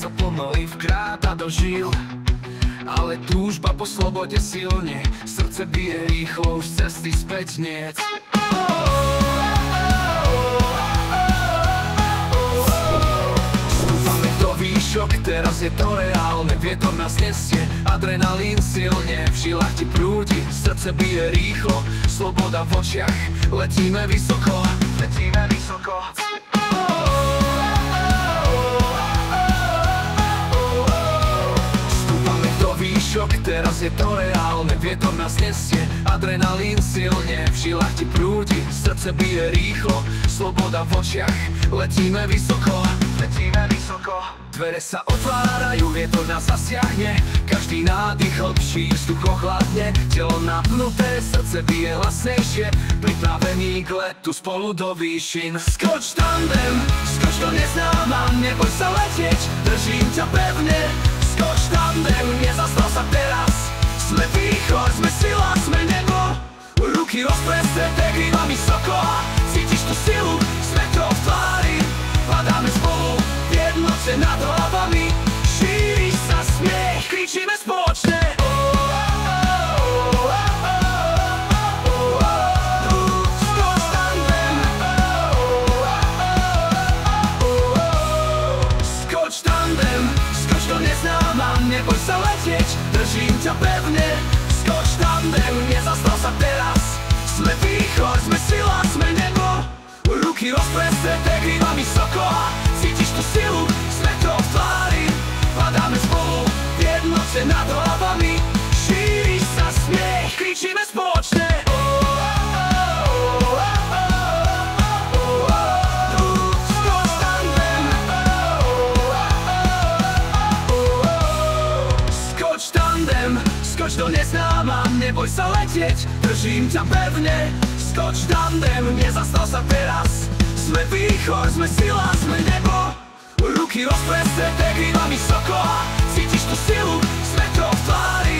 sa plno i vkráta do žil. Ale túžba po slobode silne, srdce bije rýchlo, už cesty späť niet. Stúpame do výšok, teraz je to reálne. Vietor nás nesie, adrenalín silne, v žilách ti prúdi, srdce bije rýchlo. Sloboda v očiach, letíme vysoko, letíme vysoko. Teraz je to reálne, vietor nás nesie, adrenalín silne, v žilách ti prúdi, srdce bije rýchlo. Sloboda v očiach, letíme vysoko, letíme vysoko. Dvere sa otvárajú, vietor nás zasiahne, každý nádych hlbší, vzduch ochladne. Telo napnuté, srdce bije hlasnejšie, pripravený k letu spolu do výšin. Skoč tandem, skoč do neznáma, neboj sa letieť, držím ťa pevne. Skoč tandem, nezastal sa teraz. Sme východ, sme sila, sme nebo. Ruky rozprestreté, krídla vysoko. Cítiš tú silu, sme to v tvári. Padáme spolu, v jednote nad hlavami. Šíri sa smiech, kričíme spoločne. Skoč tandem. Skoč tandem, skoč do neznáma, neboj sa letieť, držím ťa pevne. Skoč tandem, nezastal sa teraz. Sme východ, sme sila, sme nebo. Ruky rozprestreté, krídla vysoko. Cítiš tú silu, sme to v tvári. Padáme spolu, v jednote nad hlavami. Šíri sa smiech, kričíme spoločne. Skoč do neznáma, neboj sa letieť, držím ťa pevne. Skoč tandem, nezastal sa teraz. Sme východ, sme sila, sme nebo. Ruky rozprestreté, krídla vysoko. Cítiš tú silu, sme to v tvári.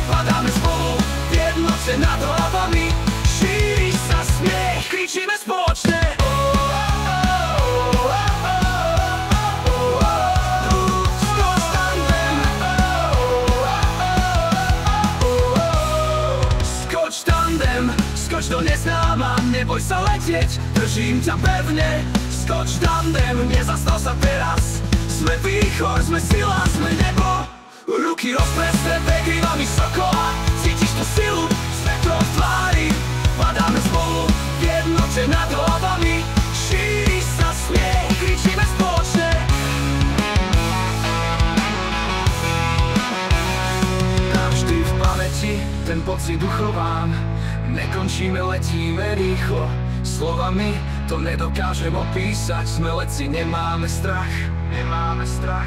Padáme spolu, v jednote nad hlavami. Šíri sa smiech, kričíme spoločne. Skoč do neznáma, neboj sa letieť, držím ťa pevne. Skoč tandem, nezastal sa teraz. Sme východ, sme sila, sme nebo. Ruky rozprestreté, krídla vysoko. Cítiš tú silu, sme to v tvári. Padáme spolu, v jednote nad hlavami. Šíri sa smiech, kričíme spoločne. Navždy v pamäti ten pocit uchovám. Nekončíme, letíme rýchlo. Slovami to nedokážem opísať. Sme letci, nemáme strach, nemáme strach.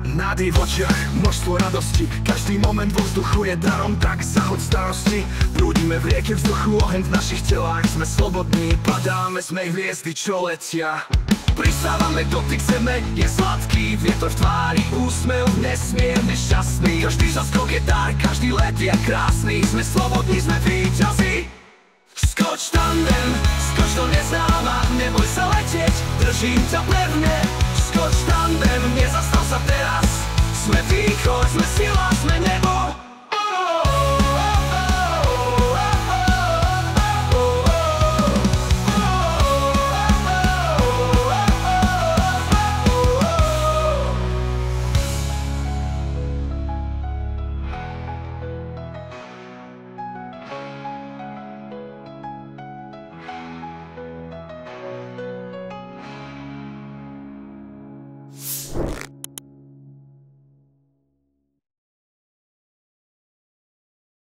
Nádej v očiach, množstvo radosti. Každý moment vo vzduchu je darom, tak zahoď starosti. Prúdime v rieke vzduchu, oheň v našich telách. Sme slobodní, padáme, sme hviezdy, čo letia. Prisávame, dotyk zeme je sladký, vietor v tvári, úsmev nesmierne šťastný. Každý zaskok je dar, každý let je krásny. Sme slobodní, sme víťazi. Skoč tandem, skoč do neznáma, neboj sa letieť, držím ťa pevne. Skoč tandem, nezastal